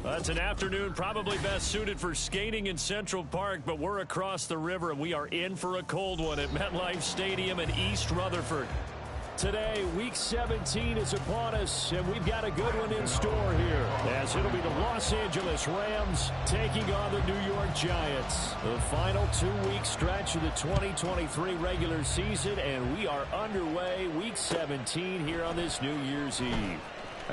It's an afternoon probably best suited for skating in Central Park, but we're across the river, and we are in for a cold one at MetLife Stadium in East Rutherford. Today, Week 17 is upon us, and we've got a good one in store here, as it'll be the Los Angeles Rams taking on the New York Giants. The final 2-week stretch of the 2023 regular season, and we are underway Week 17 here on this New Year's Eve.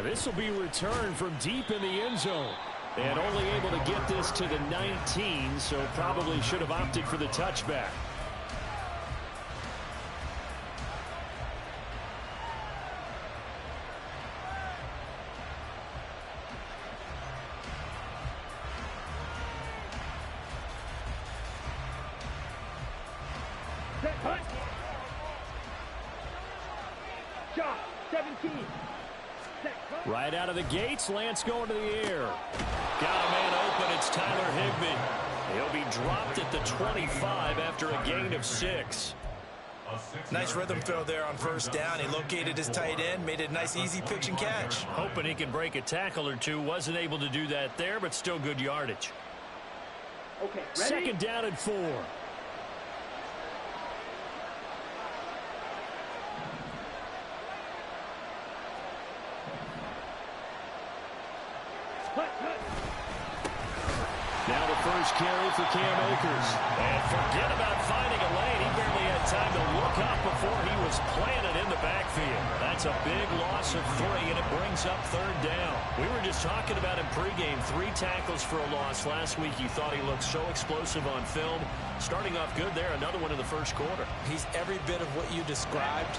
This will be returned from deep in the end zone, and only able to get this to the 19, so probably should have opted for the touchback. Shot 17. Right out of the gates, Lance going to the air. Got a man open, it's Tyler Higbee. He'll be dropped at the 25 after a gain of 6. Nice rhythm throw there on first down. He located his tight end, made it a nice easy pitch and catch. Hoping he can break a tackle or two. Wasn't able to do that there, but still good yardage. Okay, ready? Second down and 4. Now the first carry for Cam Akers. And forget about finding a lane. He barely had time to look up before he was planted in the backfield. That's a big loss of 3, and it brings up third down. We were just talking about him pregame. 3 tackles for a loss last week. You thought he looked so explosive on film. Starting off good there. Another one in the first quarter. He's every bit of what you described.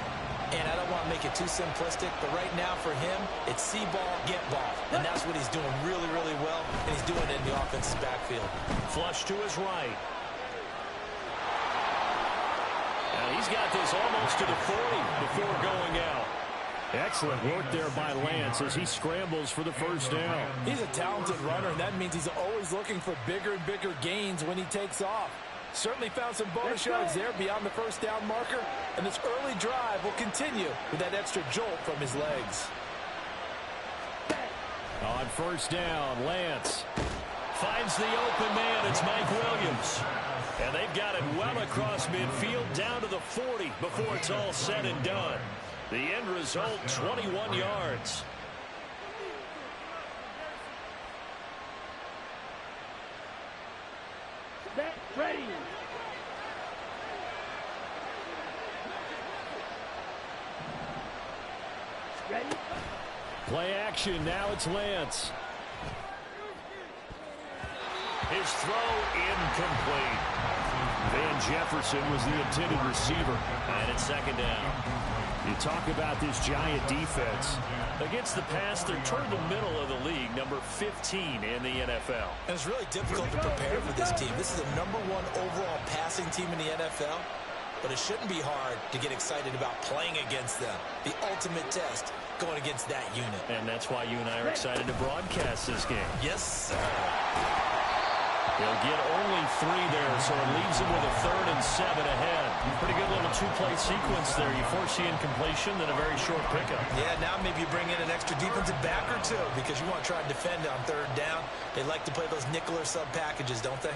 And I don't want to make it too simplistic, but right now for him, it's see ball, get ball. And that's what he's doing really, really well, and he's doing it in the offensive backfield. Flush to his right. And he's got this almost to the 40 before going out. Excellent work there by Lance as he scrambles for the first down. He's a talented runner, and that means he's always looking for bigger and bigger gains when he takes off. Certainly found some bonus yards there beyond the first down marker, and this early drive will continue with that extra jolt from his legs. On first down, Lance finds the open man. It's Mike Williams. And they've got it well across midfield down to the 40 before it's all said and done. The end result, 21 yards. Ready. Ready. Play action. Now it's Lance. His throw incomplete. Van Jefferson was the intended receiver. And it's second down. You talk about this Giant defense. Against the pass, they're toward the middle of the league, number 15 in the NFL. And it's really difficult to prepare for this team. This is the #1 overall passing team in the NFL, but it shouldn't be hard to get excited about playing against them. The ultimate test going against that unit. And that's why you and I are excited to broadcast this game. Yes, sir. He'll get only 3 there, so it leaves him with a 3rd and 7 ahead. Pretty good little 2-play sequence there. You force the incompletion, then a very short pickup. Yeah, now maybe you bring in an extra defensive back or 2 because you want to try and defend on 3rd down. They like to play those nickel or sub packages, don't they?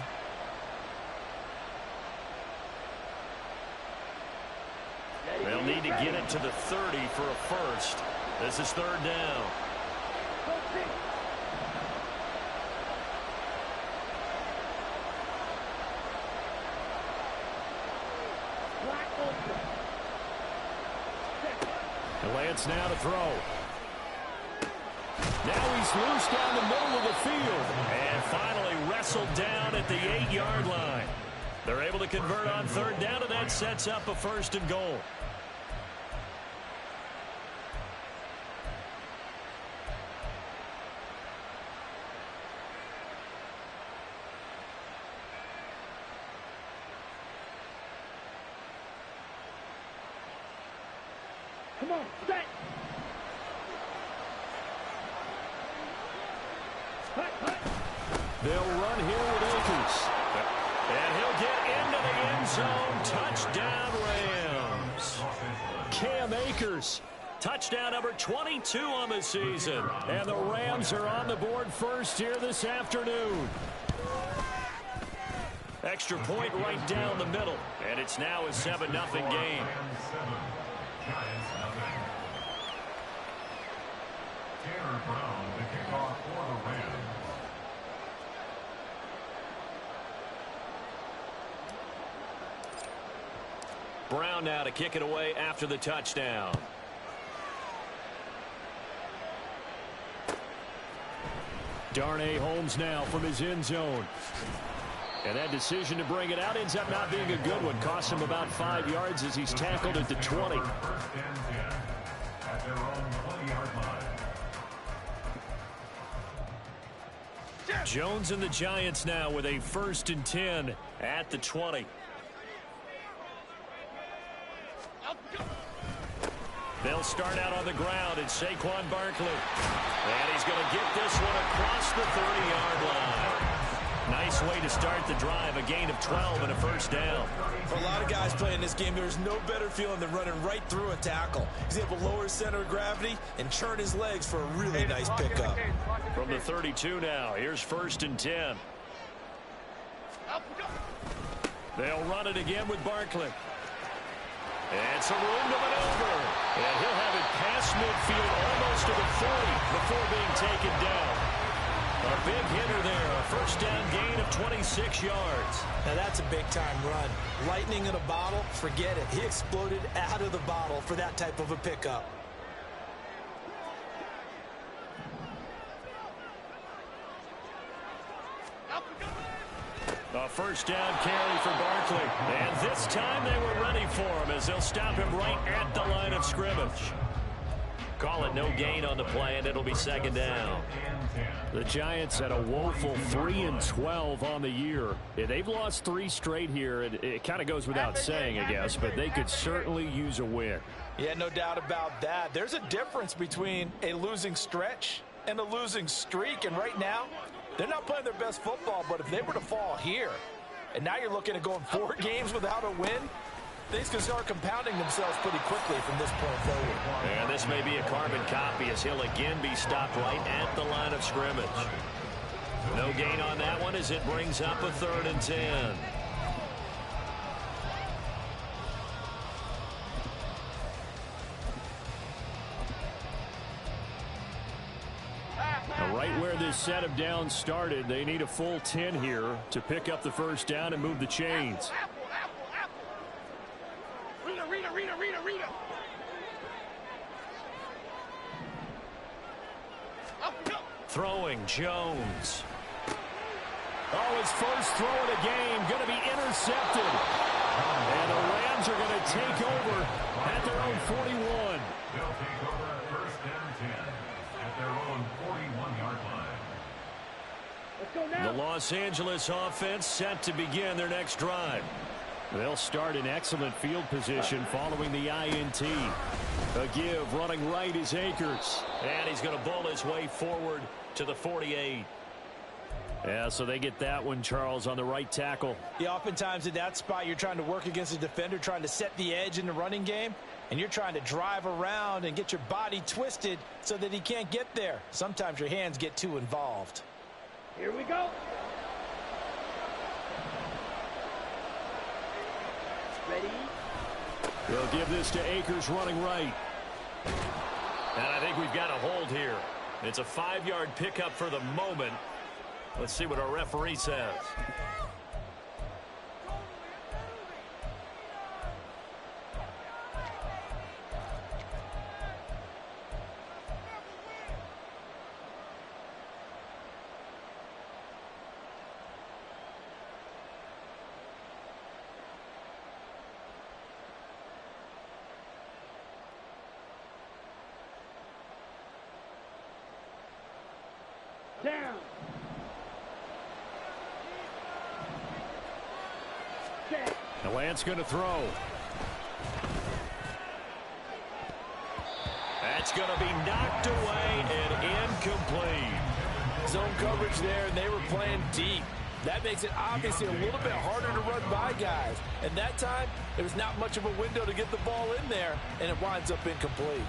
They'll need to get it to the 30 for a first. This is 3rd down. Lance now to throw. Now he's loose down the middle of the field. And finally wrestled down at the 8-yard line. They're able to convert on 3rd down, and that sets up a 1st and goal. Come on, set. They'll run here with Akers. And he'll get into the end zone. Touchdown, Rams. Cam Akers Touchdown number 22 on the season. And the Rams are on the board first here this afternoon. Extra point right down the middle. And it's now a 7-0 game. Brown now to kick it away after the touchdown. Darnay Holmes now from his end zone. And that decision to bring it out ends up not being a good one. Cost him about 5 yards as he's tackled at the 20. Jones and the Giants now with a 1st and 10 at the 20. They'll start out on the ground. It's Saquon Barkley. And he's going to get this one across the 30-yard line. Nice way to start the drive. A gain of 12 and a 1st down. For a lot of guys playing this game, there's no better feeling than running right through a tackle. He's able to lower his center of gravity and churn his legs for a really nice pickup. From the 32 now, here's 1st and 10. They'll run it again with Barkley. And some room to maneuver. And he'll have it past midfield almost to the 40 before being taken down. A big hitter there. A 1st down gain of 26 yards. Now that's a big-time run. Lightning in a bottle, forget it. He exploded out of the bottle for that type of a pickup. A 1st down carry for Barkley. And this time they were ready for him as they'll stop him right at the line of scrimmage. Call it no gain on the play, and it'll be 2nd down. The Giants had a woeful 3-12 on the year. Yeah, they've lost 3 straight here. It kind of goes without saying, I guess, but they could certainly use a win. Yeah, no doubt about that. There's a difference between a losing stretch and a losing streak, and right now, they're not playing their best football, but if they were to fall here, and now you're looking at going 4 games without a win, things can start compounding themselves pretty quickly from this point forward. And this may be a carbon copy as he'll again be stopped right at the line of scrimmage. No gain on that one as it brings up a 3rd and 10. Now, right where this set of downs started, they need a full 10 here to pick up the 1st down and move the chains. Rita. Throwing Jones. Oh, his first throw of the game going to be intercepted. And the Rams are going to take over at their own 41. They'll take over at 1st and 10 at their own 41-yard line. Let's go now. The Los Angeles offense set to begin their next drive. They'll start in excellent field position following the INT. A give running right is Akers. And he's going to bull his way forward to the 48. Yeah, so they get that one, Charles, on the right tackle. Yeah, oftentimes in that spot, you're trying to work against a defender, trying to set the edge in the running game, and you're trying to drive around and get your body twisted so that he can't get there. Sometimes your hands get too involved. Here we go. Ready? They'll give this to Akers running right. And I think we've got a hold here. It's a 5-yard pickup for the moment. Let's see what our referee says. Down. Set. Now Lance going to throw. That's going to be knocked away and incomplete. Zone coverage there, and they were playing deep. That makes it obviously a little bit harder to run by guys. And that time, there was not much of a window to get the ball in there, and it winds up incomplete.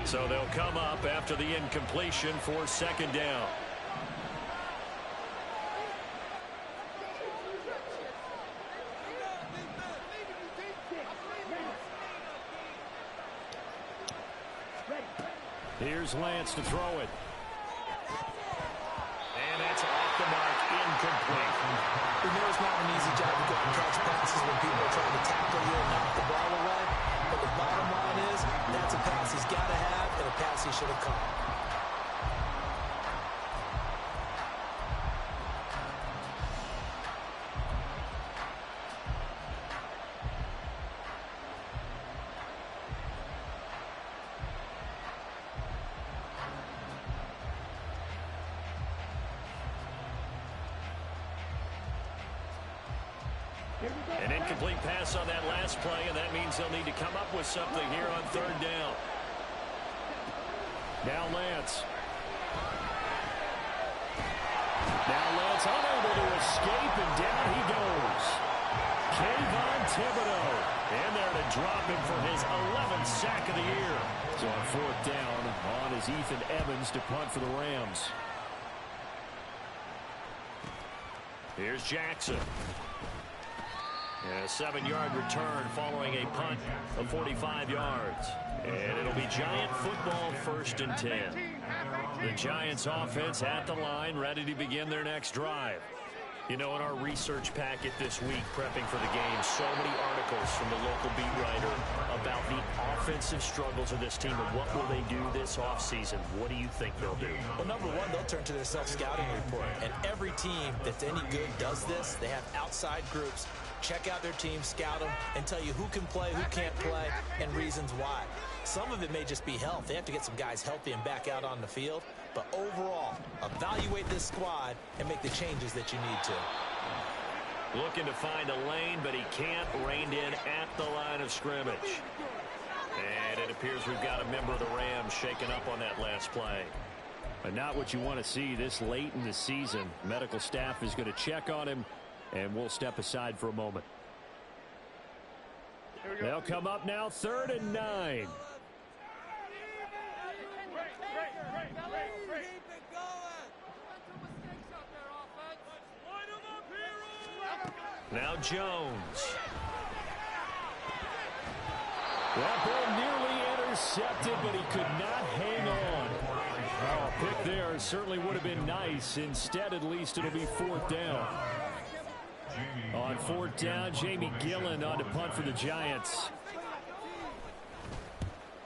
So they'll come up after the incompletion for second down. Here's Lance to throw it. And that's off the mark, incomplete. We know it's not an easy job to go and catch passes when people are trying to tackle you and knock the ball away. But the bottom line is, that's a pass he's got to have and a pass he should have caught. An incomplete pass on that last play, and that means they'll need to come up with something here on third down. Now Lance. Now Lance unable to escape, and down he goes. Kayvon Thibodeau in there to drop him for his 11th sack of the year. So on fourth down, on is Ethan Evans to punt for the Rams. Here's Jackson. And a 7-yard return following a punt of 45 yards. And it'll be Giant football, 1st and 10. The Giants offense at the line, ready to begin their next drive. You know, in our research packet this week, prepping for the game, so many articles from the local beat writer about the offensive struggles of this team and what will they do this offseason. What do you think they'll do? Well, number one, they'll turn to their self-scouting report. And every team that's any good does this. They have outside groups. Check out their team, scout them, and tell you who can play, who can't play, and reasons why. Some of it may just be health. They have to get some guys healthy and back out on the field. But overall, evaluate this squad and make the changes that you need to. Looking to find a lane, but he can't. Reined in at the line of scrimmage. And it appears we've got a member of the Rams shaken up on that last play. But not what you want to see this late in the season. Medical staff is going to check on him, and we'll step aside for a moment. They'll come up now, 3rd and 9. Now Jones. That ball nearly intercepted, but he could not hang on. Oh, a pick there certainly would have been nice. Instead, at least it'll be 4th down. On 4th down, Jamie Gillen on to punt for the Giants.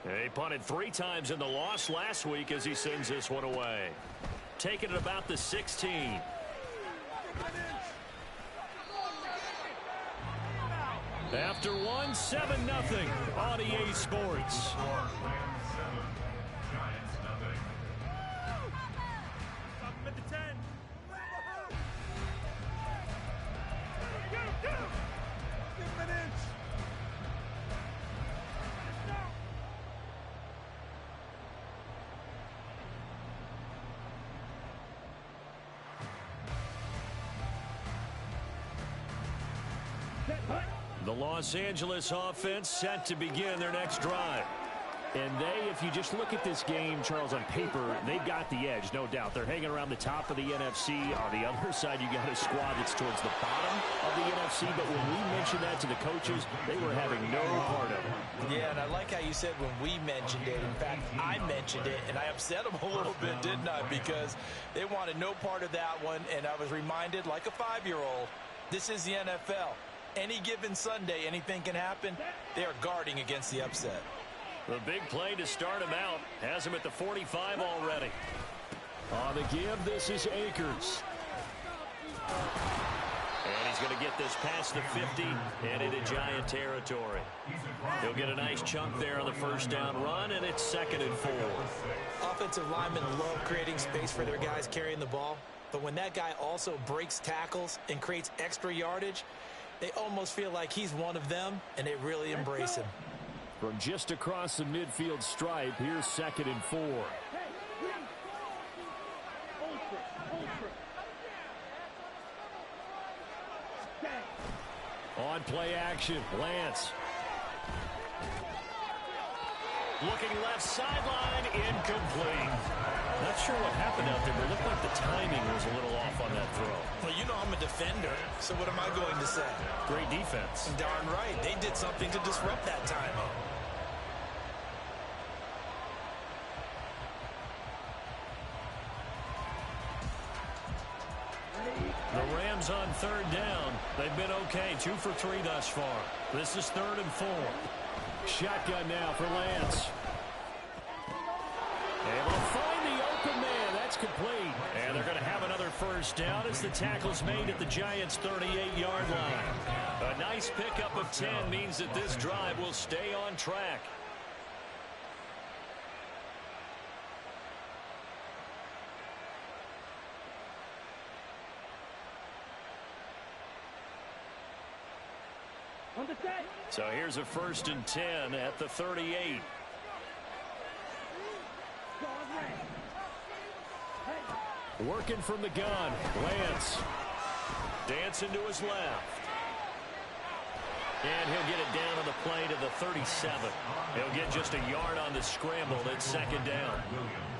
He punted 3 times in the loss last week as he sends this one away. Taking it about the 16. After 1, 7-0 on EA Sports. The Los Angeles offense set to begin their next drive. And they, if you just look at this game, Charles, on paper, they've got the edge, no doubt. They're hanging around the top of the NFC. On the other side, you got a squad that's towards the bottom of the NFC. But when we mentioned that to the coaches, they were having no part of it. Yeah, and I like how you said when we mentioned it. In fact, I mentioned it, and I upset them a little bit, didn't I? Because they wanted no part of that one, and I was reminded, like a 5-year-old, this is the NFL. Any given Sunday, anything can happen. They are guarding against the upset. The big play to start him out has him at the 45 already. On the give, this is Akers. And he's going to get this past the 50 and into Giant territory. He'll get a nice chunk there on the 1st down run, and it's 2nd and 4. Offensive linemen love creating space for their guys carrying the ball. But when that guy also breaks tackles and creates extra yardage, they almost feel like he's one of them, and they really embrace him. From just across the midfield stripe, here's 2nd and 4. On play action, Lance. Looking left sideline, incomplete. Not sure what happened out there, but it looked like the timing was a little off on that throw. Well, you know I'm a defender, so what am I going to say? Great defense. Darn right. They did something to disrupt that timing. The Rams on third down. They've been okay, 2 for 3 thus far. This is 3rd and 4. Shotgun now for Lance. Able to find the open man. That's complete. And they're going to have another first down as the tackle's made at the Giants' 38-yard line. A nice pickup of 10 means that this drive will stay on track. On the set. So here's a 1st and 10 at the 38. Working from the gun. Lance. Dancing to his left. And he'll get it down on the play to the 37. He'll get just a yard on the scramble. It's 2nd down.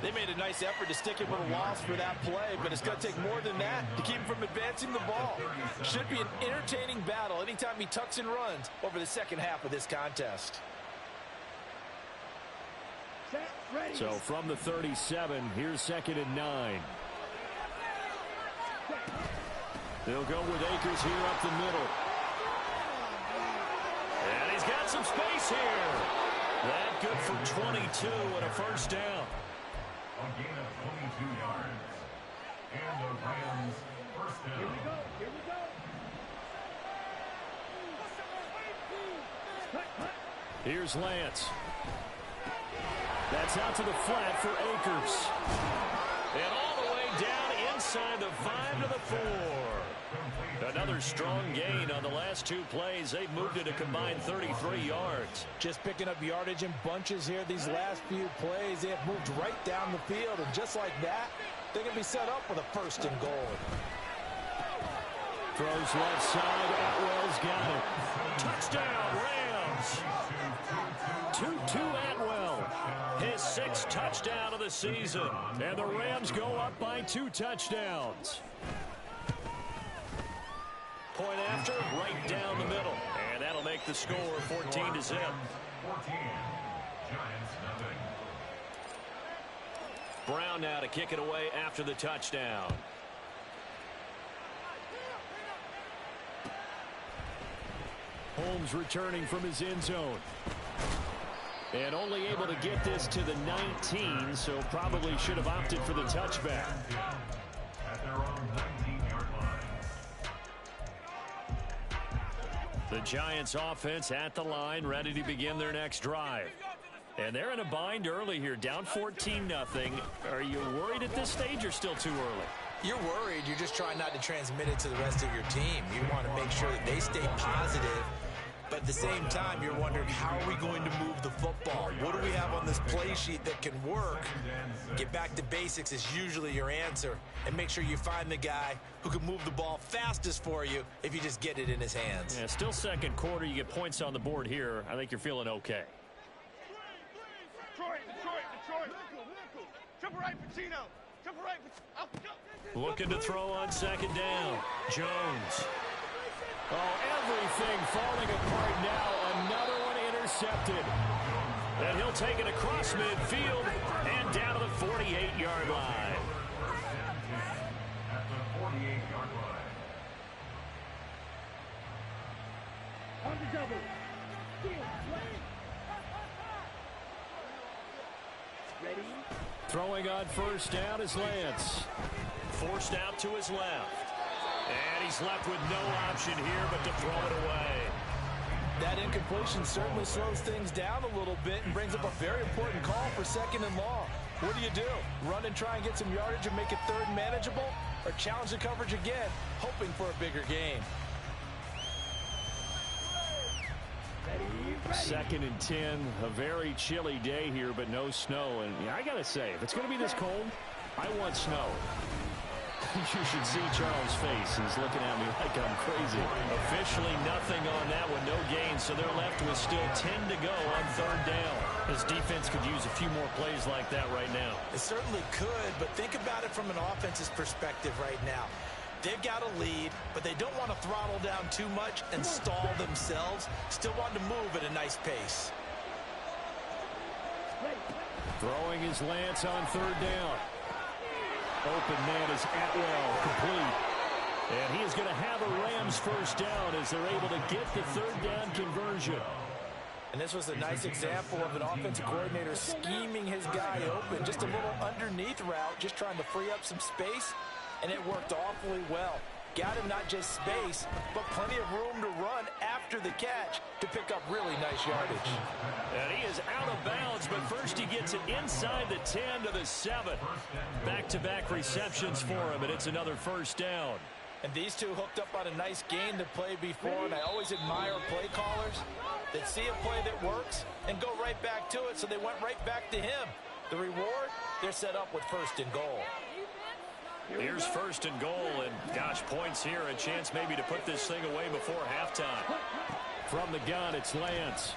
They made a nice effort to stick him with a loss for that play, but it's going to take more than that to keep him from advancing the ball. Should be an entertaining battle anytime he tucks and runs over the second half of this contest. Set, ready. So from the 37, here's 2nd and 9. They'll go with Akers here up the middle. And he's got some space here. That good for 22 and a first down. A gain of 22 yards. And the Rams first down. Here we go. Here we go. Cut, cut. Here's Lance. That's out to the flat for Akers. And all the way down inside the 5 to the 4. Another strong gain on the last 2 plays. They've moved it a combined 33 yards. Just picking up yardage in bunches here these last few plays. They have moved right down the field, and just like that, they can be set up with a 1st and goal. Throws left side. Atwell's got it. Touchdown, Rams. 2-2 Atwell. His 6th touchdown of the season. And the Rams go up by 2 touchdowns. Point after, right down the middle. And that'll make the score 14-0. 14. Giants nothing. Brown now to kick it away after the touchdown. Holmes returning from his end zone. And only able to get this to the 19, so probably should have opted for the touchback. At their own 19-yard line. The Giants offense at the line, ready to begin their next drive. And they're in a bind early here, down 14-0. Are you worried at this stage or still too early? You're worried. You're just trying not to transmit it to the rest of your team. You want to make sure that they stay positive. But at the same time, you're wondering, how are we going to move the football? What do we have on this play sheet that can work? Get back to basics is usually your answer. And make sure you find the guy who can move the ball fastest for you if you just get it in his hands. Yeah, still 2nd quarter. You get points on the board here. I think you're feeling okay. Detroit. Triple right, Pacino. Triple right. Looking to throw on 2nd down. Jones. Oh, everything falling apart now. Another one intercepted. And he'll take it across midfield and down to the 48-yard line. At the 48-yard line. On the double. Ready. Throwing on 1st down is Lance. Forced out to his left. And he's left with no option here but to throw it away. That incompletion certainly slows things down a little bit and brings up a very important call for 2nd and long. What do? Run and try and get some yardage and make it 3rd and manageable? Or challenge the coverage again, hoping for a bigger gain? Ready. 2nd and 10. A very chilly day here, but no snow. And yeah, I got to say, if it's going to be this cold, I want snow. You should see Charles' face. He's looking at me like I'm crazy. Officially nothing on that one, no gain, so they're left with still 10 to go on third down. This defense could use a few more plays like that right now. It certainly could, but think about it from an offense's perspective right now. They've got a lead, but they don't want to throttle down too much and stall themselves. Still want to move at a nice pace. Throwing is Lance on third down. Open man is Atwell, complete. And he is going to have a Rams first down as they're able to get the third down conversion. And this was a nice example of an offensive coordinator scheming his guy open. Just a little underneath route, just trying to free up some space. And it worked awfully well. Got him not just space, but plenty of room to run after the catch to pick up really nice yardage. And he is out of bounds, but first he gets it inside the 10 to the 7. Back-to-back receptions for him, and it's another first down. And these two hooked up on a nice gain that played before, and I always admire play callers that see a play that works and go right back to it, so they went right back to him. The reward, they're set up with first and goal. Here's first and goal, and gosh, points here, a chance maybe to put this thing away before halftime. From the gun, it's Lance.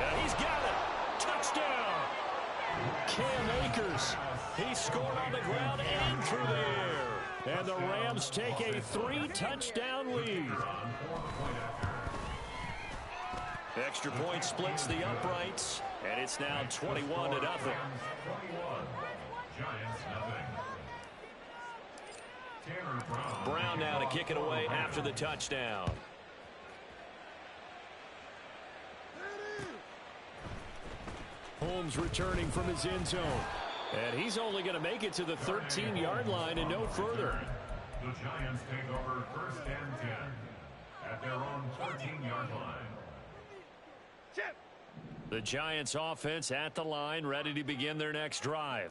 And he's got it. Touchdown. Cam Akers. He scored on the ground and through the air. And the Rams take a 3-touchdown lead. Extra point splits the uprights, and it's now 21-0. Brown now to kick it away after the touchdown. Holmes returning from his end zone. And he's only going to make it to the 13-yard line and no further. The Giants take over first and 10 at their own 14-yard line. The Giants offense at the line, ready to begin their next drive.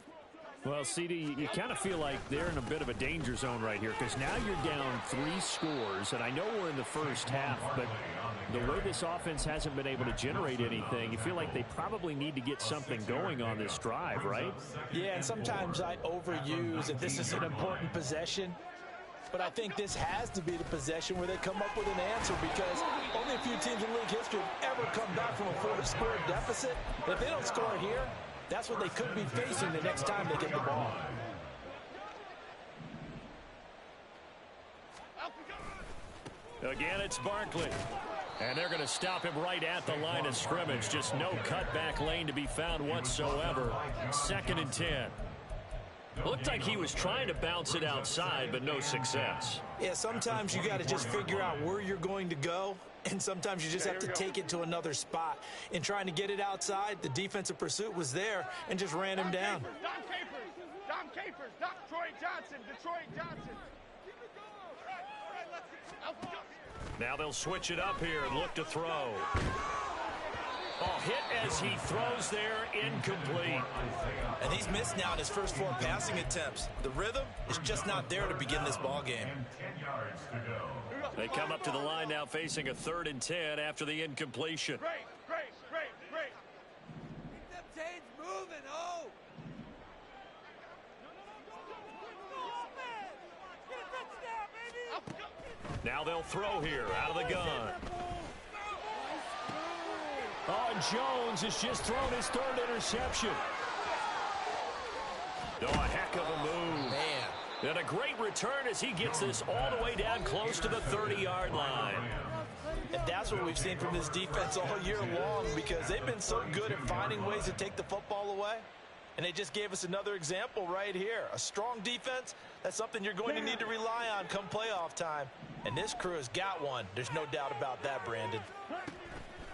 Well, CD, you kind of feel like they're in a bit of a danger zone right here because now you're down 3 scores, and I know we're in the first half, but the way this offense hasn't been able to generate anything, you feel like they probably need to get something going on this drive, right? Yeah, and sometimes I overuse that this is an important possession, but I think this has to be the possession where they come up with an answer because only a few teams in league history have ever come back from a 4-score deficit. If they don't score here, that's what they could be facing the next time they get the ball. Again, it's Barkley. And they're going to stop him right at the line of scrimmage. Just no cutback lane to be found whatsoever. 2nd and 10. Looked like he was trying to bounce it outside, but no success. Yeah, sometimes you got to just figure out where you're going to go, and sometimes you just have to take it to another spot. In trying to get it outside, the defensive pursuit was there and just ran him down. Dom Capers, Troy Johnson, Detroit Johnson. All right, let's go. Now they'll switch it up here and look to throw. Oh, hit as he throws there, incomplete. And he's missed now in his first 4 passing attempts. The rhythm is just not there to begin this ball game. They come up to the line now facing a 3rd and 10 after the incompletion. Great. Keep them chains moving, oh! Get a touchdown, baby! Now they'll throw here out of the gun. Oh, Jones has just thrown his 3rd interception. Oh, a heck of a move. Man. And a great return as he gets this all the way down close to the 30-yard line. And that's what we've seen from this defense all year long because they've been so good at finding ways to take the football away. And they just gave us another example right here. A strong defense, that's something you're going to need to rely on come playoff time. And this crew has got one. There's no doubt about that, Brandon.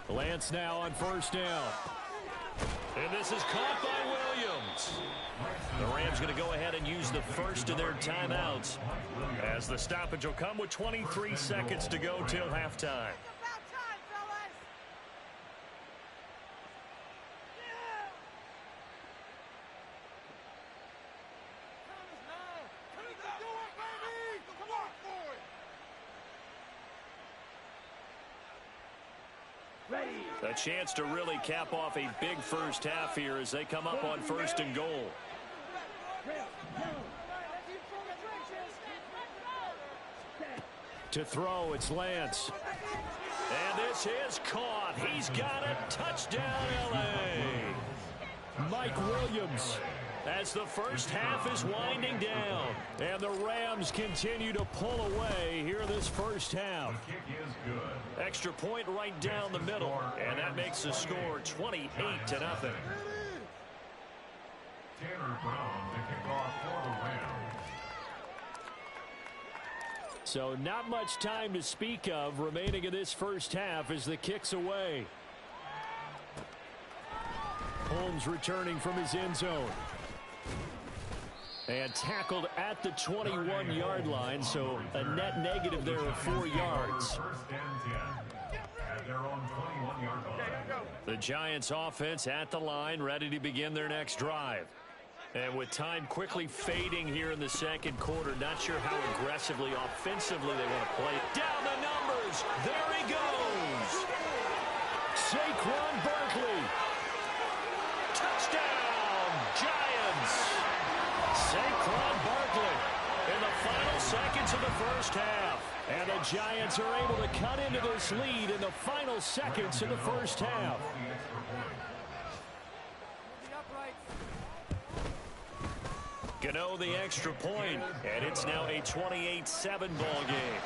Lance now on first down. And this is caught by Williams. The Rams going to go ahead and use the first of their timeouts as the stoppage will come with 23 seconds to go till halftime. A chance to really cap off a big first half here as they come up on 1st and goal. To throw, it's Lance. And this is caught. He's got it. Touchdown, L.A. Mike Williams, as the first half is winding down. And the Rams continue to pull away here this first half. The kick is good. Extra point right down the middle. And that makes the score 28-0. Tanner Brown to kick off for the Rams. So not much time to speak of remaining in this first half as the kick's away. Holmes returning from his end zone. And tackled at the 21-yard line, so a net negative there of 4 yards. First and 10 at their own 21-yard line. The Giants offense at the line, ready to begin their next drive. And with time quickly fading here in the second quarter, not sure how aggressively, offensively they want to play it. Down the numbers. There he goes. Saquon Barkley. Touchdown, Giants. Saquon Barkley in the final seconds of the first half. And the Giants are able to cut into this lead in the final seconds of the first half. Gano the extra point, and it's now a 28-7 ball game.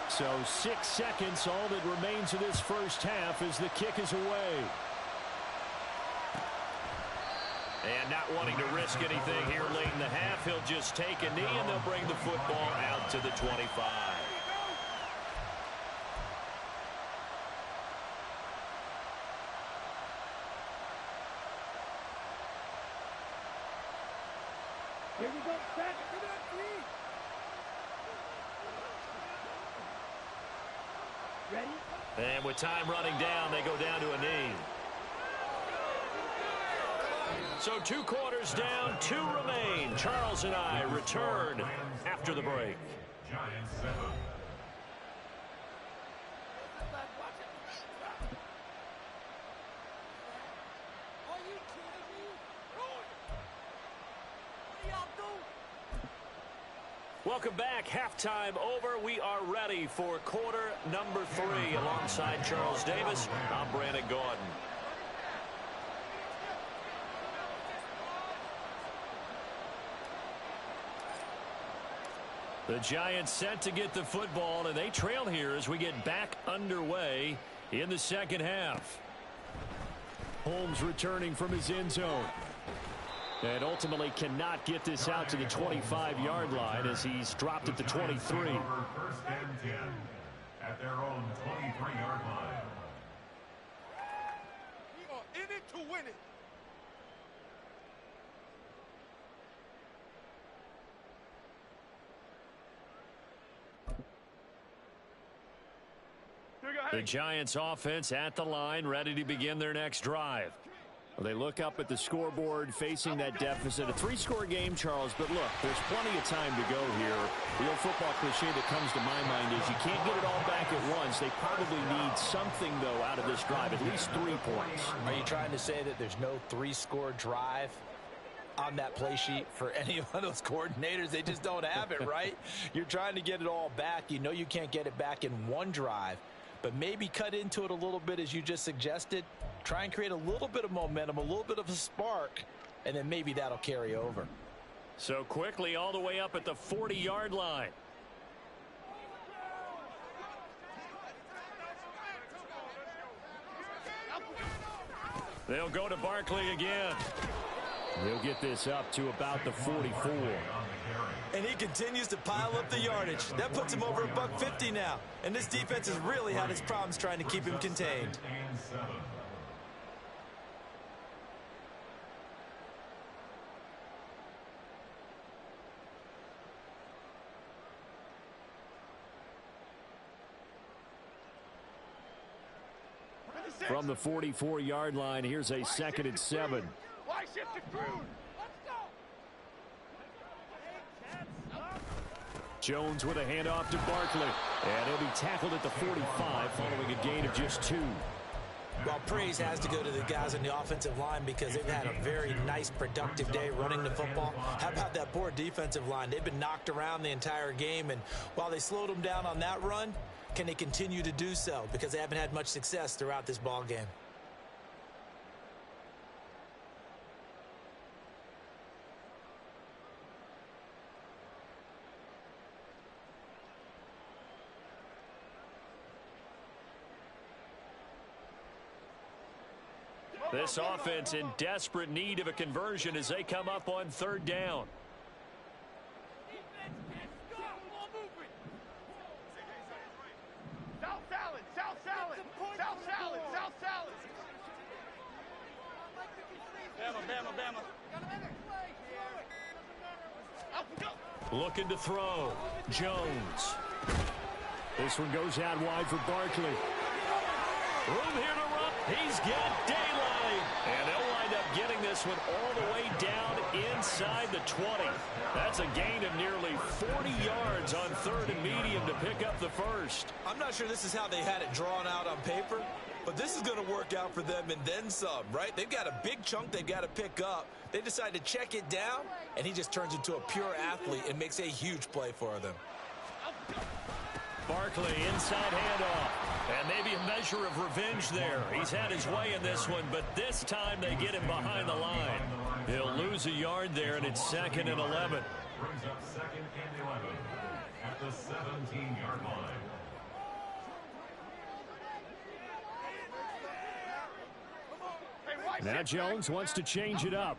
So 6 seconds, all that remains of this first half as the kick is away. And not wanting to risk anything here late in the half, he'll just take a knee and they'll bring the football out to the 25. Here we go, back to that three. Ready? And with time running down, they go down to a knee. So 2 quarters down, 2 remain. Charles and I return after the break. Giants 7. Are you kidding me? What do y'all do? Welcome back. Halftime over. We are ready for quarter number 3. Alongside Charles Davis, I'm Brandon Gordon. The Giants set to get the football, and they trail here as we get back underway in the second half. Holmes returning from his end zone. And ultimately cannot get this out to the 25-yard line as he's dropped at the 23. First and 10 at their own 23-yard line. We are in it to win it. The Giants offense at the line, ready to begin their next drive. Well, they look up at the scoreboard facing that deficit. A 3-score game, Charles, but look, there's plenty of time to go here. The old football cliche that comes to my mind is you can't get it all back at once. They probably need something, though, out of this drive, at least 3 points. Are you trying to say that there's no 3-score drive on that play sheet for any of those coordinators? They just don't have it, right? You're trying to get it all back. You know you can't get it back in one drive, but maybe cut into it a little bit as you just suggested. Try and create a little bit of momentum, a little bit of a spark, and then maybe that'll carry over. So quickly all the way up at the 40-yard line. They'll go to Barkley again. He'll get this up to about the 44. And he continues to pile up the yardage. That puts him over $150 now. And this defense has really had its problems trying to keep him contained. From the 44-yard line, here's a 2nd and 7. Why shift it through? Jones with a handoff to Barkley. And he'll be tackled at the 45 following a gain of just 2. Well, praise has to go to the guys on the offensive line because they've had a very nice, productive day running the football. How about that poor defensive line? They've been knocked around the entire game, and while they slowed them down on that run, can they continue to do so? Because they haven't had much success throughout this ball game. This offense in desperate need of a conversion as they come up on third down. South salad, south salad, south salad, south salad. Bama. Looking to throw. Jones. This one goes out wide for Barkley. Room here to run. He's got daylight. And they'll wind up getting this one all the way down inside the 20. That's a gain of nearly 40 yards on third and medium to pick up the first. I'm not sure this is how they had it drawn out on paper, but this is going to work out for them and then some, right? They've got a big chunk they've got to pick up. They decide to check it down, and he just turns into a pure athlete and makes a huge play for them. Barkley, inside handoff. And maybe a measure of revenge there. He's had his way in this one, but this time they get him behind the line. He'll lose a yard there, and it's 2nd and 11. Brings up 2nd and 11 at the 17-yard line. Now Jones wants to change it up.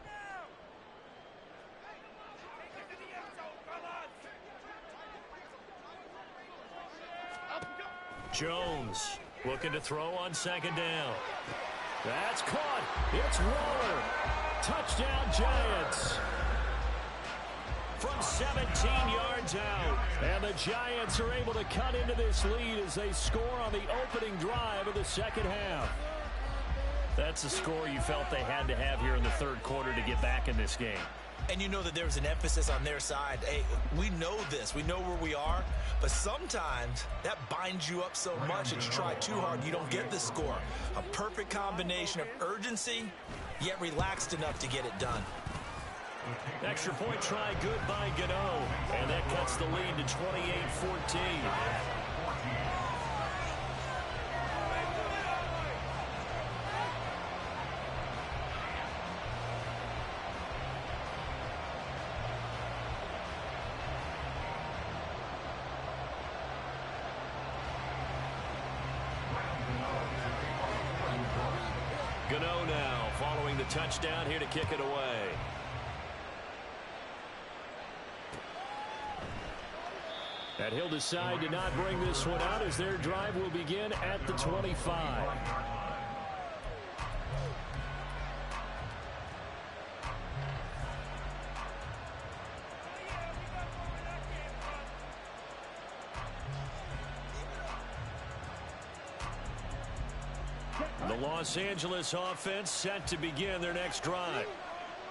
Jones looking to throw on 2nd down. That's caught. It's Waller. Touchdown Giants. From 17 yards out. And the Giants are able to cut into this lead as they score on the opening drive of the second half. That's a score you felt they had to have here in the third quarter to get back in this game. And you know that there was an emphasis on their side. Hey, we know this. We know where we are. But sometimes that binds you up so much that you try too hard, you don't get the score. A perfect combination of urgency, yet relaxed enough to get it done. Extra point try good by Gano. And that cuts the lead to 28-14. Gano now following the touchdown here to kick it away. And he'll decide to not bring this one out as their drive will begin at the 25. The Los Angeles offense set to begin their next drive.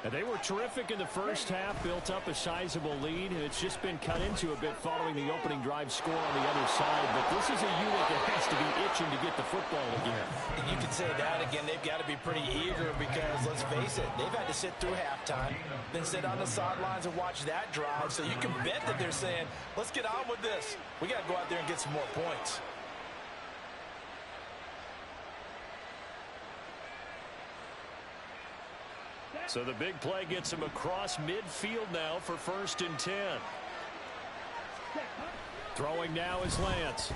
And they were terrific in the first half, built up a sizable lead, and it's just been cut into a bit following the opening drive score on the other side. But this is a unit that has to be itching to get the football again. And you can say that again. They've got to be pretty eager because, let's face it, they've had to sit through halftime, then sit on the sidelines and watch that drive. So you can bet that they're saying, let's get on with this. We got to go out there and get some more points. So the big play gets him across midfield now for 1st and 10. Throwing now is Lance.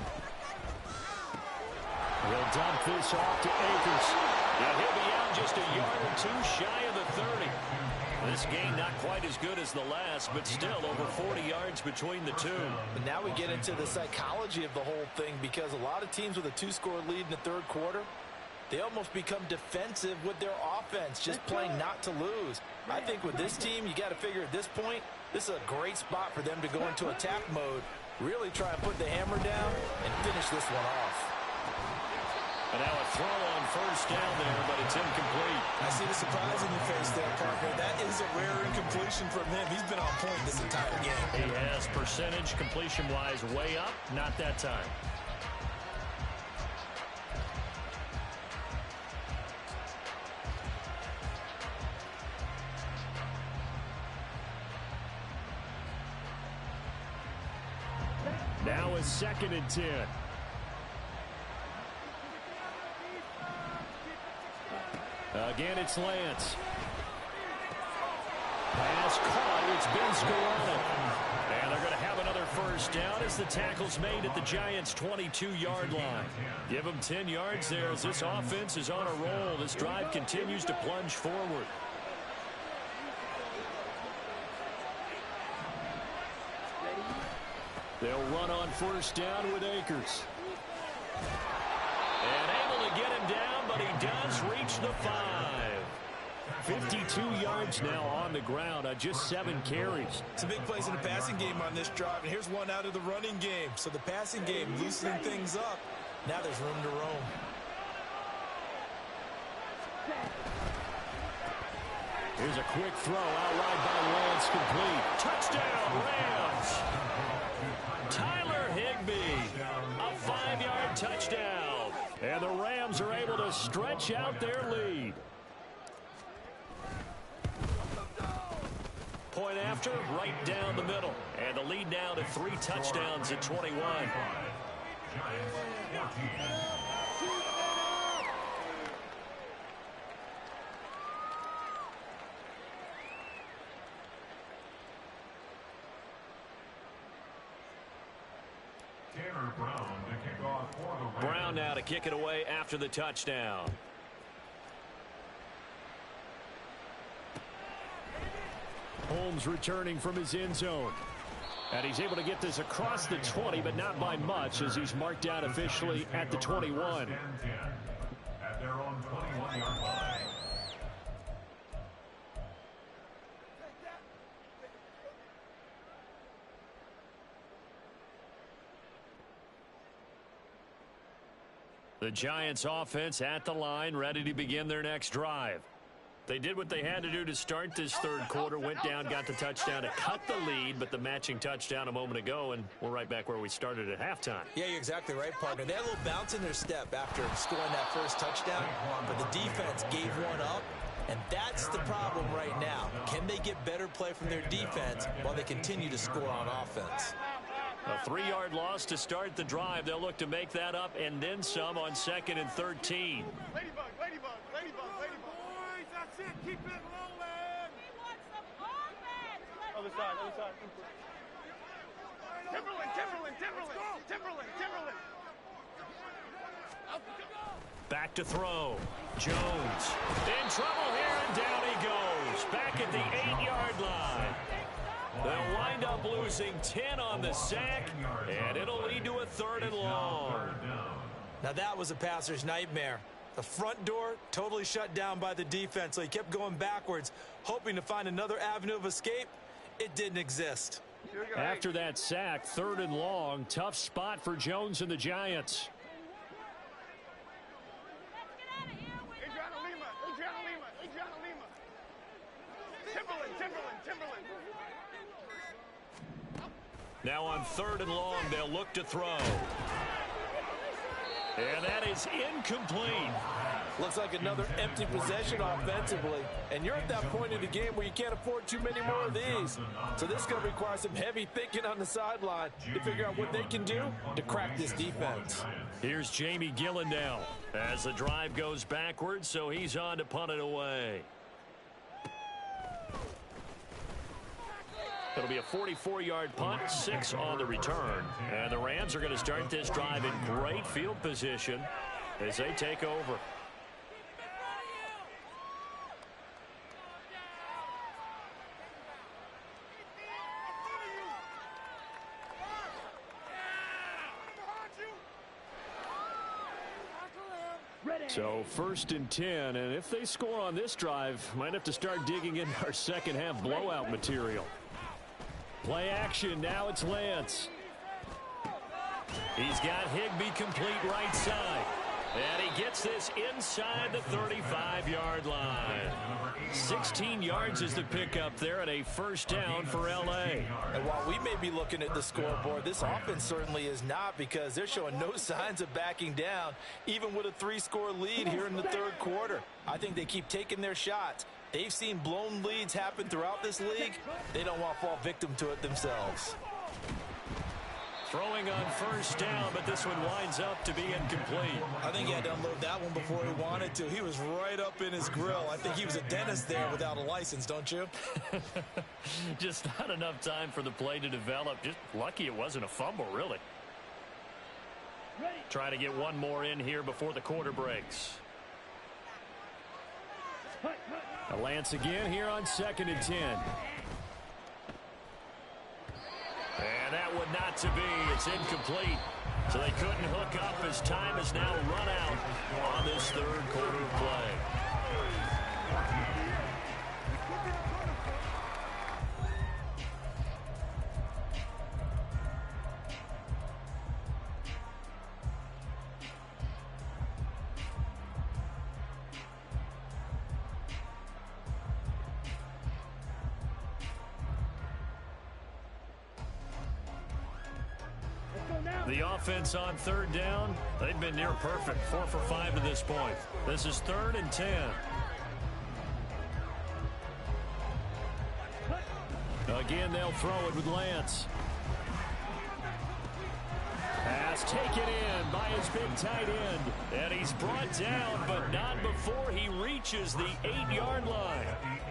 He'll dump this off to Akers. And he'll be out just a yard or two shy of the 30. This game not quite as good as the last, but still over 40 yards between the two. And now we get into the psychology of the whole thing because a lot of teams with a 2-score lead in the third quarter, they almost become defensive with their offense, just playing not to lose. I think with this team, you got to figure at this point, this is a great spot for them to go into attack mode, really try and put the hammer down and finish this one off. And now a throw on 1st down there, but it's incomplete. I see the surprise in your face there, partner. That is a rare incompletion from him. He's been on point this entire game. He has percentage completion-wise way up, not that time. Now a 2nd and 10. Again, it's Lance. Pass caught. It's been Scarano. And they're going to have another first down as the tackle's made at the Giants' 22-yard line. Give them 10 yards there as this offense is on a roll. This drive continues to plunge forward. They'll run on first down with Akers. And able to get him down, but he does reach the 5. 52 yards now on the ground on just 7 carries. Some big plays in the passing game on this drive, and here's one out of the running game. So the passing game loosening things up. Now there's room to roam. Here's a quick throw out wide by Lance, complete. Touchdown, Rams. Tyler Higbee, a 5-yard touchdown. And the Rams are able to stretch out their lead. Point after, right down the middle. And the lead now to 3 touchdowns at 21. Brown now to kick it away after the touchdown. Holmes returning from his end zone. And he's able to get this across the 20, but not by much as he's marked out officially at the 21. At their own 21-yard line. The Giants offense at the line, ready to begin their next drive. They did what they had to do to start this third quarter, went down, got the touchdown to cut the lead, but the matching touchdown a moment ago, and we're right back where we started at halftime. Yeah, you're exactly right, partner. They had a little bounce in their step after scoring that first touchdown, but the defense gave one up, and that's the problem right now. Can they get better play from their defense while they continue to score on offense? A 3-yard loss to start the drive. They'll look to make that up and then some on 2nd and 13. Ladybug, ladybug, ladybug, ladybug. Boys, that's it. Keep it rolling. We want some offense. Other side, other side. Timberland, Timberland, Timberland, Timberland, Timberland. Back to throw. Jones in trouble here, and down he goes. Back at the 8-yard line. They'll wind up losing 10 on the sack, and it'll lead to a 3rd and long. Now that was a passer's nightmare. The front door totally shut down by the defense, so he kept going backwards, hoping to find another avenue of escape. It didn't exist. After that sack, 3rd and long, tough spot for Jones and the Giants. Adriana Lima, Adriana Lima, Adriana Lima. Timberland, Timberland, Timberland. Now on 3rd and long, they'll look to throw. And that is incomplete. Looks like another empty possession offensively. And you're at that point in the game where you can't afford too many more of these. So this is going to require some heavy thinking on the sideline to figure out what they can do to crack this defense. Here's Jamie Gillen now as the drive goes backwards, so he's on to punt it away. It'll be a 44-yard punt, 6 on the return. And the Rams are going to start this drive in great field position as they take over. So 1st and 10, and if they score on this drive, might have to start digging in our second half blowout material. Play action, now it's Lance. He's got Higbee complete right side. And he gets this inside the 35-yard line. 16 yards is the pickup there at a first down for L.A. And while we may be looking at the scoreboard, this offense certainly is not, because they're showing no signs of backing down, even with a 3-score lead here in the third quarter. I think they keep taking their shots. They've seen blown leads happen throughout this league. They don't want to fall victim to it themselves. Throwing on first down, but this one winds up to be incomplete. I think he had to unload that one before he wanted to. He was right up in his grill. I think he was a dentist there without a license, don't you? Just not enough time for the play to develop. Just lucky it wasn't a fumble, really. Try to get one more in here before the quarter breaks. A Lance again here on 2nd and 10. And that would not to be. It's incomplete. So they couldn't hook up as time has now run out on this third quarter of play. The offense on 3rd down, they've been near perfect. 4 for 5 to this point. This is 3rd and 10. Again, they'll throw it with Lance. Pass taken in by his big tight end. And he's brought down, but not before he reaches the 8-yard line.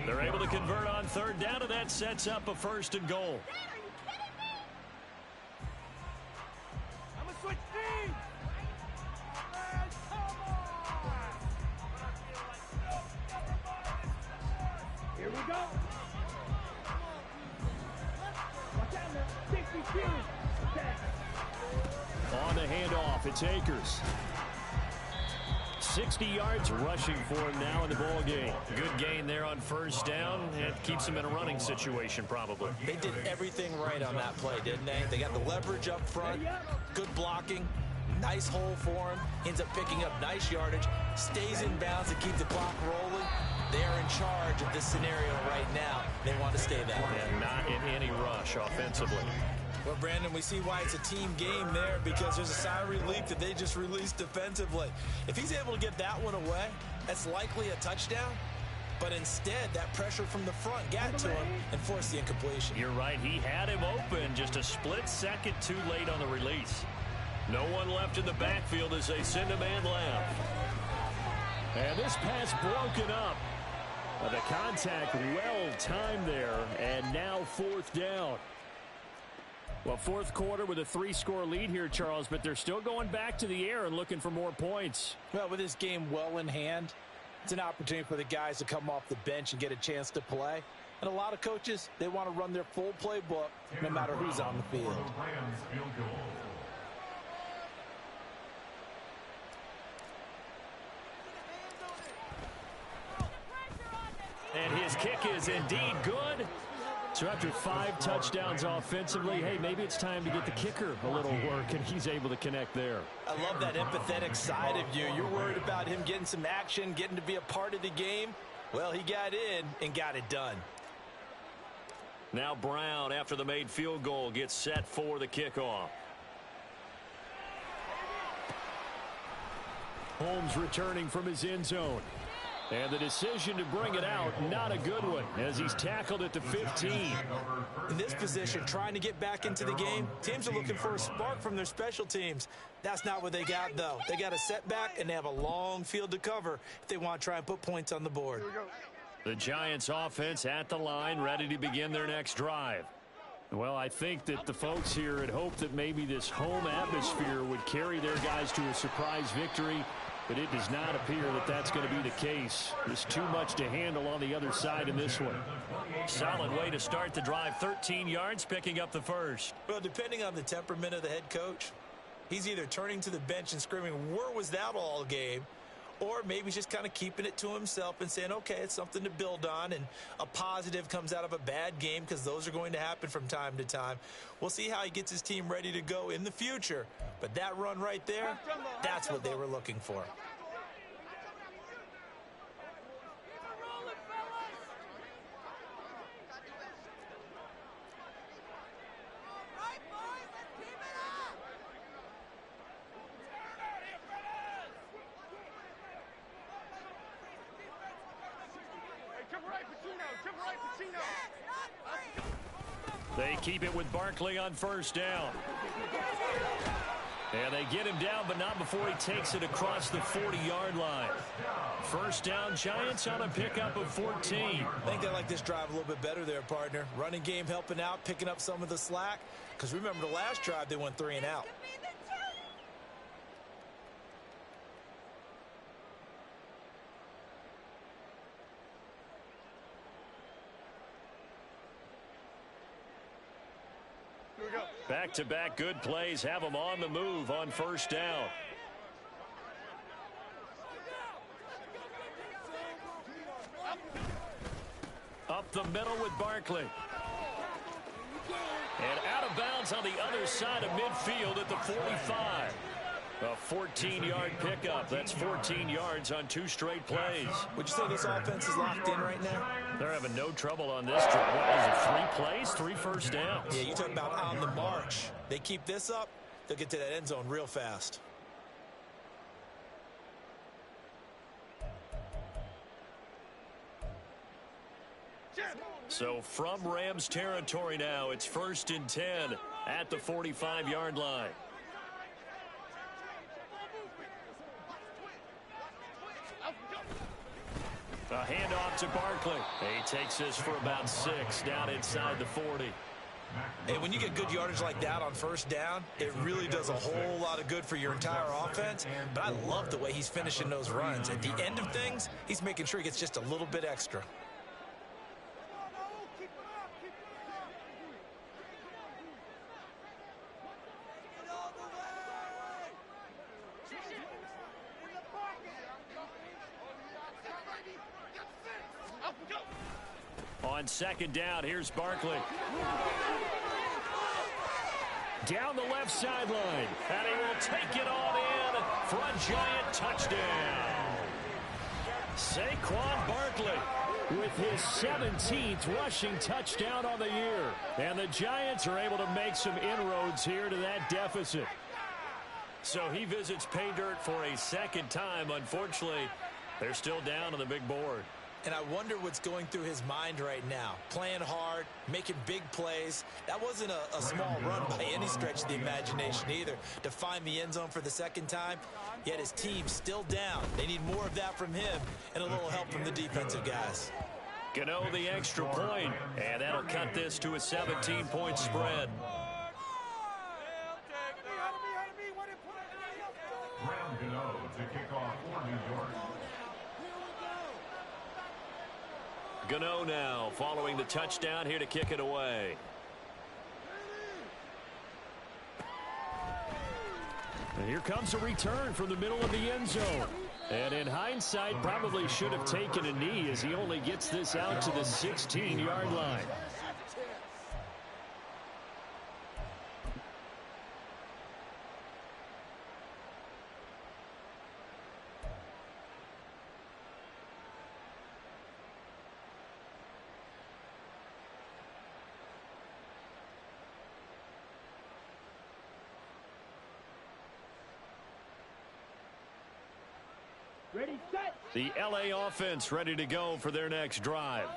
They're able to convert on 3rd down, and that sets up a 1st and goal. Here we go. Watch out now. 60 On the handoff, it's Akers. 60 yards rushing for him now in the ball game. Good gain there on 1st down. It keeps him in a running situation probably. They did everything right on that play, didn't they? They got the leverage up front, good blocking, nice hole for him, ends up picking up nice yardage, stays in bounds to keep the clock rolling. They're in charge of this scenario right now. They want to stay that way. And not in any rush offensively. Well, Brandon, we see why it's a team game there, because there's a sigh of relief that they just released defensively. If he's able to get that one away, that's likely a touchdown. But instead, that pressure from the front got to him and forced the incompletion. You're right. He had him open just a split second too late on the release. No one left in the backfield as they send a man left. And this pass broken up. The contact well timed there, and now 4th down. Well, 4th quarter with a 3-score lead here, Charles, but they're still going back to the air and looking for more points. Well, with this game well in hand, it's an opportunity for the guys to come off the bench and get a chance to play. And a lot of coaches, they want to run their full playbook no matter who's on the field. And his kick is indeed good. So after 5 touchdowns offensively, hey, maybe it's time to get the kicker a little work, and he's able to connect there. I love that empathetic side of you. You're worried about him getting some action, getting to be a part of the game. Well, he got in and got it done. Now Brown, after the made field goal, gets set for the kickoff. Holmes returning from his end zone. And the decision to bring it out, not a good one, as he's tackled at the 15. In this position, trying to get back into the game, teams are looking for a spark from their special teams. That's not what they got, though. They got a setback, and they have a long field to cover if they want to try and put points on the board. The Giants offense at the line, ready to begin their next drive. Well, I think that the folks here had hoped that maybe this home atmosphere would carry their guys to a surprise victory. But it does not appear that that's going to be the case. There's too much to handle on the other side in this one. Solid way to start the drive. 13 yards, picking up the 1st. Well, depending on the temperament of the head coach, he's either turning to the bench and screaming, "Where was that all game?" Or maybe he's just kind of keeping it to himself and saying, okay, it's something to build on, and a positive comes out of a bad game, because those are going to happen from time to time. We'll see how he gets his team ready to go in the future. But that run right there, that's what they were looking for. They keep it with Barkley on first down. And they get him down, but not before he takes it across the 40-yard line. First down, Giants on a pickup of 14. I think they like this drive a little bit better there, partner. Running game helping out, picking up some of the slack. Because remember the last drive, they went 3 and out. Back-to-back good plays have them on the move on first down. Up the middle with Barkley. And out of bounds on the other side of midfield at the 45. A 14-yard pickup. That's 14 yards on 2 straight plays. Would you say this offense is locked in right now? They're having no trouble on this drive. What is it, 3 plays, 3 first downs? Yeah, you talk about on the march. They keep this up, they'll get to that end zone real fast. So from Rams territory now, it's 1st and 10 at the 45-yard line. A handoff to Barkley. He takes this for about 6 down inside the 40. Hey, when you get good yardage like that on first down, it really does a whole lot of good for your entire offense. But I love the way he's finishing those runs. At the end of things, he's making sure he gets just a little bit extra. On second down, here's Barkley. Down the left sideline, and he will take it on in for a Giant touchdown. Saquon Barkley with his 17th rushing touchdown on the year. And the Giants are able to make some inroads here to that deficit. So he visits pay dirt for a second time. Unfortunately, they're still down on the big board. And I wonder what's going through his mind right now. Playing hard, making big plays. That wasn't a small run by any stretch of the imagination either. To find the end zone for the second time, yet his team still down. They need more of that from him and a little help from the defensive guys. Gano the extra point, and that'll cut this to a 17-point spread. Graham Gano to kick off for New York. Gano now following the touchdown here to kick it away. And here comes a return from the middle of the end zone. And in hindsight, probably should have taken a knee as he only gets this out to the 16-yard line. Ready, set. The LA offense ready to go for their next drive.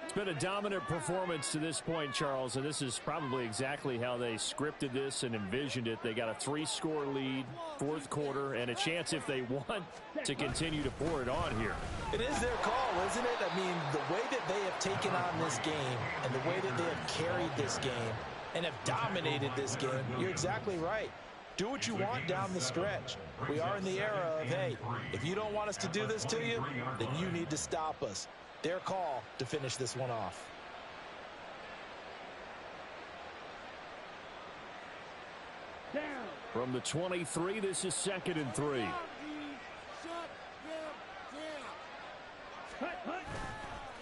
It's been a dominant performance to this point, Charles, and this is probably exactly how they scripted this and envisioned it. They got a 3-score lead, 4th quarter, and a chance if they want to continue to pour it on here. It is their call, isn't it? I mean, the way that they have taken on this game and the way that they have carried this game and have dominated this game, you're exactly right. Do what you want down the stretch. We are in the era of, hey, if you don't want us to do this to you, then you need to stop us. Their call to finish this one off. Down. From the 23, this is 2nd and 3.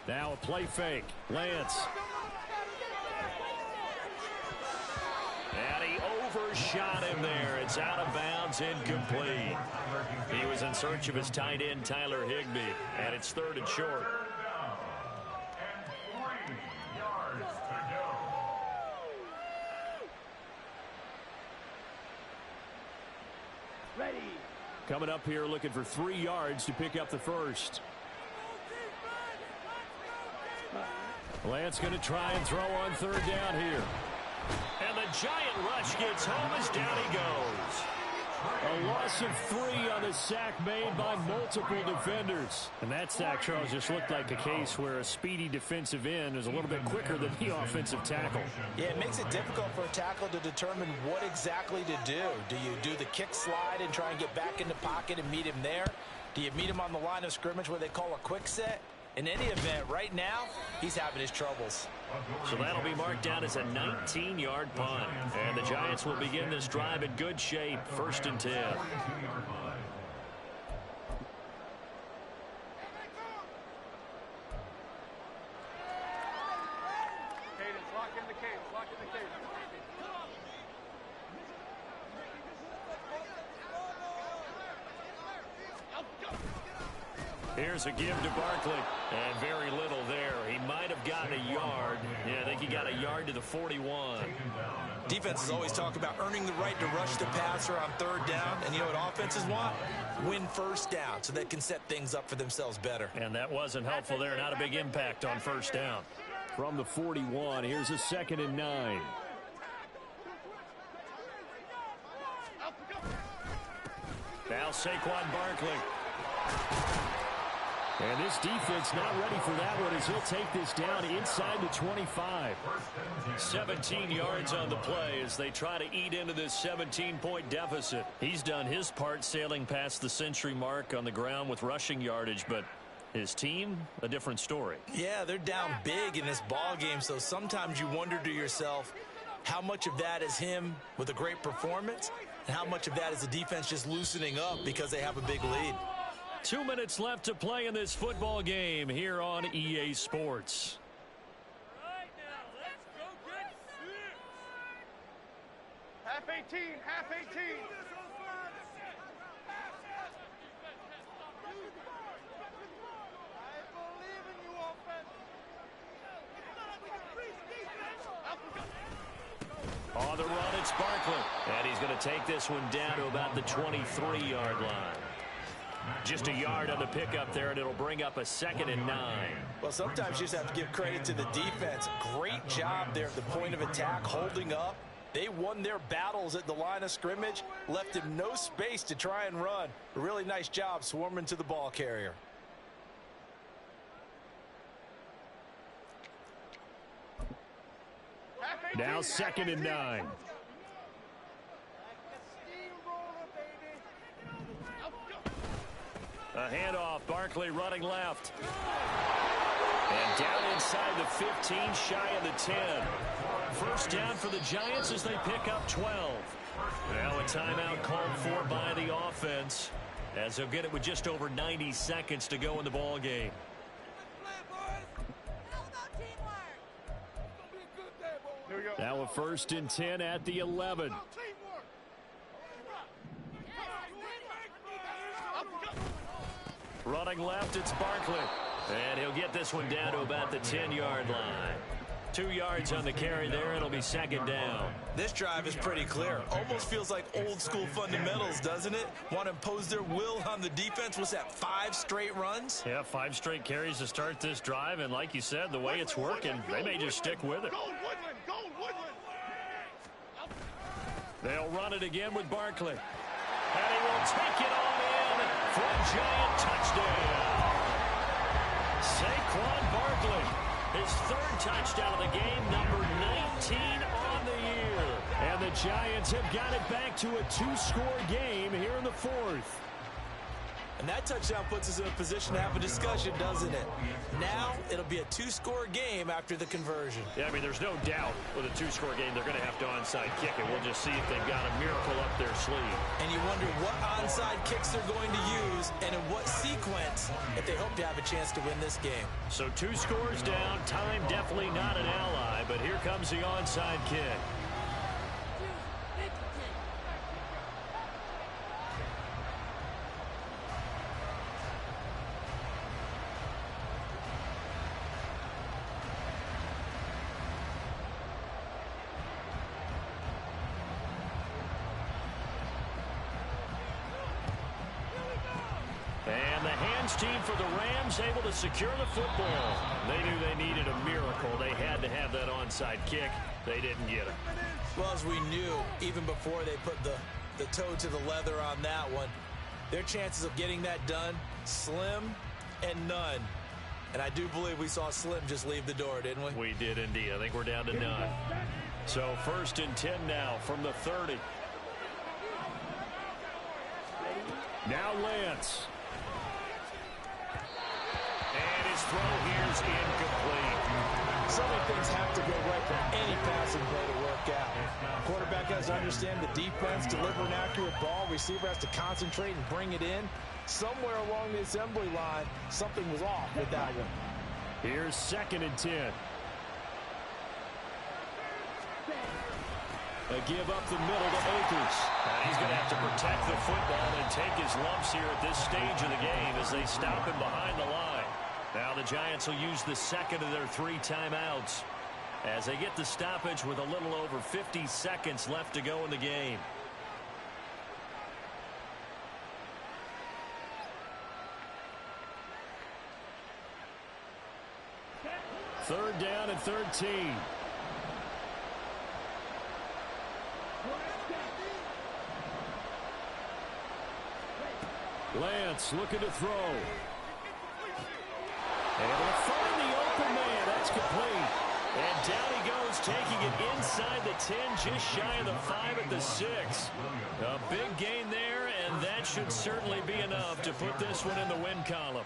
Now a play fake. Lance. And he overshot him there. It's out of bounds, incomplete. He was in search of his tight end, Tyler Higbee, and it's 3rd and short. And 3 yards to go. Ready. Coming up here looking for 3 yards to pick up the first. Lance going to try and throw on third down here. And the giant rush gets home as down he goes. A loss of 3 on the sack made by multiple defenders. And that sack, Charles, just looked like a case where a speedy defensive end is a little bit quicker than the offensive tackle. Yeah, it makes it difficult for a tackle to determine what exactly to do. Do you do the kick slide and try and get back in the pocket and meet him there? Do you meet him on the line of scrimmage where they call a quick set? In any event, right now, he's having his troubles. So that'll be marked down as a 19-yard punt. And the Giants will begin this drive in good shape, 1st and 10. Cadence, lock in the cadence, lock in the cadence. Here's a give to Barkley. And very little there. He might have gotten a yard. Yeah, I think he got a yard to the 41. Defenses always talk about earning the right to rush the passer on 3rd down. And you know what offenses want? Win 1st down so they can set things up for themselves better. And that wasn't helpful there. Not a big impact on 1st down. From the 41, here's a 2nd and 9. Now Saquon Barkley. And this defense not ready for that one as he'll take this down inside the 25. 17 yards on the play as they try to eat into this 17-point deficit. He's done his part sailing past the century mark on the ground with rushing yardage, but his team, a different story. Yeah, they're down big in this ball game, so sometimes you wonder to yourself how much of that is him with a great performance and how much of that is the defense just loosening up because they have a big lead. 2 minutes left to play in this football game here on EA Sports. Right now, let's go get sick. Half 18, half 18. I believe in you, offense. On the run, it's Barkley. And he's going to take this one down to about the 23-yard line. Just a yard on the pickup there, and it'll bring up a 2nd and 9. Well, sometimes you just have to give credit to the defense. Great job there at the point of attack, holding up. They won their battles at the line of scrimmage, left him no space to try and run. A really nice job swarming to the ball carrier. Now 2nd and 9. A handoff, Barkley running left. And down inside the 15, shy of the 10. 1st down for the Giants as they pick up 12. Now a timeout called for by the offense as they'll get it with just over 90 seconds to go in the ball game. Now a 1st and 10 at the 11. Running left, it's Barkley. And he'll get this one down to about the 10-yard line. 2 yards on the carry there. It'll be 2nd down. This drive is pretty clear. Almost feels like old school fundamentals, doesn't it? Want to impose their will on the defense. Was that 5 straight runs? Yeah, 5 straight carries to start this drive. And like you said, the way it's working, they may just stick with it. Go Woodland, go Woodland. They'll run it again with Barkley. And he will take it on in for a giant touchdown. Saquon Barkley, his 3rd touchdown of the game, number 19 on the year. And the Giants have got it back to a 2-score game here in the 4th. And that touchdown puts us in a position to have a discussion, doesn't it? Now it'll be a 2-score game after the conversion. Yeah, I mean, there's no doubt with a 2-score game they're going to have to onside kick it. We'll just see if they've got a miracle up their sleeve. And you wonder what onside kicks they're going to use and in what sequence if they hope to have a chance to win this game. So 2 scores down. Time definitely not an ally, but here comes the onside kick. And the defense team for the Rams able to secure the football. They knew they needed a miracle. They had to have that onside kick. They didn't get it. Well, as we knew, even before they put the toe to the leather on that one, their chances of getting that done, slim and none. And I do believe we saw Slim just leave the door, didn't we? We did indeed. I think we're down to none. So 1st and 10 now from the 30. Now Lance. And his throw here is incomplete. So many things have to go right for any passing play to work out. Quarterback has to understand the defense, deliver an accurate ball. Receiver has to concentrate and bring it in. Somewhere along the assembly line, something was off with that one. Here's 2nd and 10. A give up the middle to Akers. And he's going to have to protect the football and take his lumps here at this stage of the game as they stop him behind the line. Now the Giants will use the 2nd of their 3 timeouts as they get the stoppage with a little over 50 seconds left to go in the game. Third down and 13. Lance looking to throw. Able to find the open man. That's complete. And down he goes, taking it inside the 10, just shy of the 5 at the 6. A big gain there, and that should certainly be enough to put this one in the win column.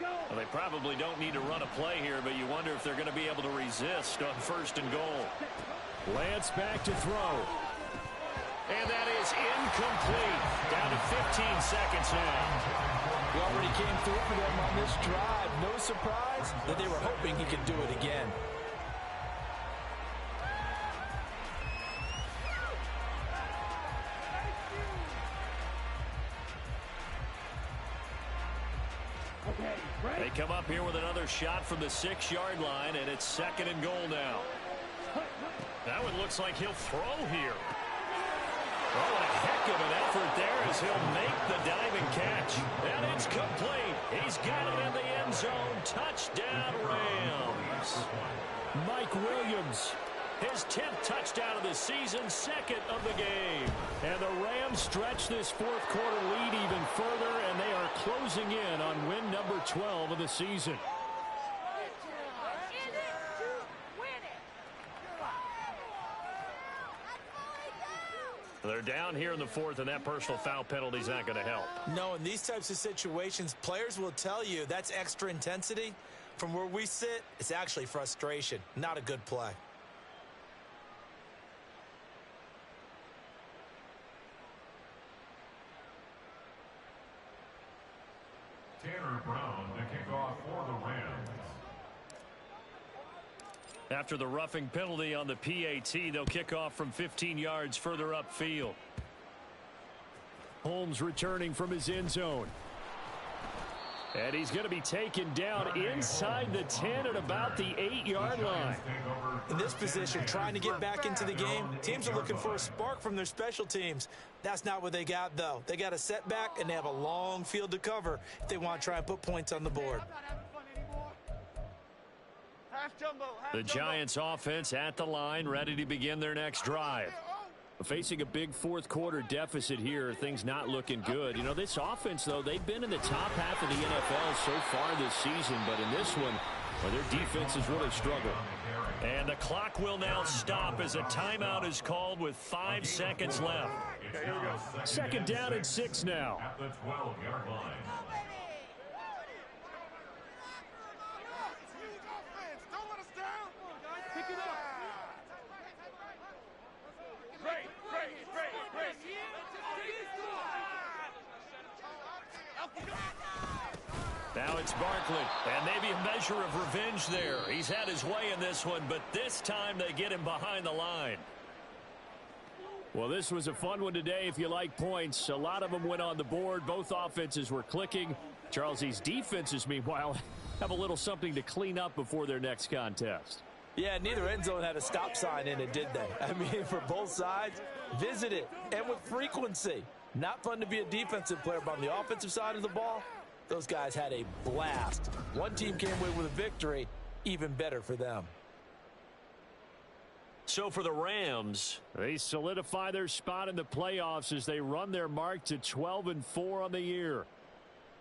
Well, they probably don't need to run a play here, but you wonder if they're going to be able to resist on 1st and goal. Lance back to throw. And that is incomplete. Down to 15 seconds now. He already came through for them on this drive. No surprise that they were hoping he could do it again. They come up here with another shot from the 6-yard line, and it's 2nd and goal now. That one looks like he'll throw here. Oh, a heck of an effort there as he'll make the diving catch. And it's complete. He's got it in the end zone. Touchdown, Rams. Mike Williams, his 10th touchdown of the season, 2nd of the game. And the Rams stretch this 4th quarter lead even further, and they are closing in on win number 12 of the season. They're down here in the 4th, and that personal foul penalty is not going to help. No, in these types of situations, players will tell you that's extra intensity. From where we sit, it's actually frustration, not a good play. Tanner Brown to kick off for the Rams. After the roughing penalty on the PAT, they'll kick off from 15 yards further upfield. Holmes returning from his end zone. And he's going to be taken down inside the 10 at about the 8-yard line. In this position, trying to get back into the game, teams are looking for a spark from their special teams. That's not what they got, though. They got a setback, and they have a long field to cover if they want to try and put points on the board. The Giants offense at the line, ready to begin their next drive. Facing a big 4th quarter deficit here, things not looking good. You know, this offense, though, they've been in the top half of the NFL so far this season, but in this one, well, their defense has really struggled. And the clock will now stop as a timeout is called with 5 seconds left. 2nd down and 6 now. At the 12-yard line. Now it's Barkley, and maybe a measure of revenge there. He's had his way in this one, but this time they get him behind the line. Well, this was a fun one today if you like points. A lot of them went on the board. Both offenses were clicking. Charles, these defenses, meanwhile, have a little something to clean up before their next contest. Yeah, neither end zone had a stop sign in it, did they? I mean, for both sides, visit it, and with frequency. Not fun to be a defensive player, but on the offensive side of the ball, those guys had a blast. One team came away with a victory, even better for them. So for the Rams, they solidify their spot in the playoffs as they run their mark to 12-4 on the year.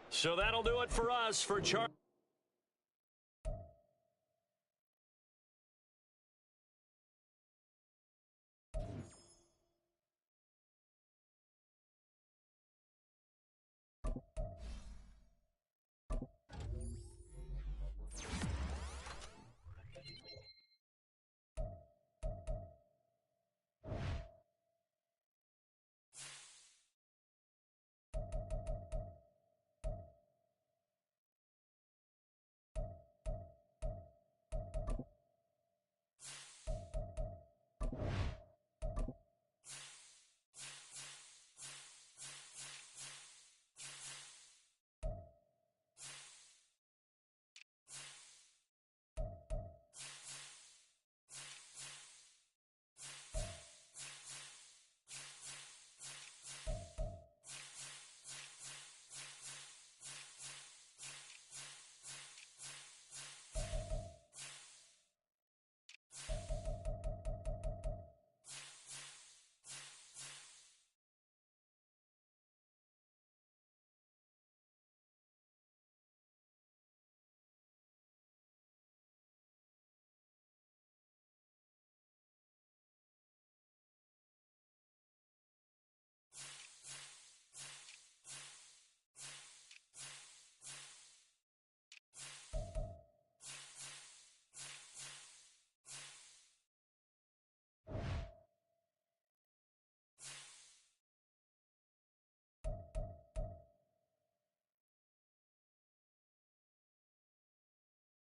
So that'll do it for us. For Charlie.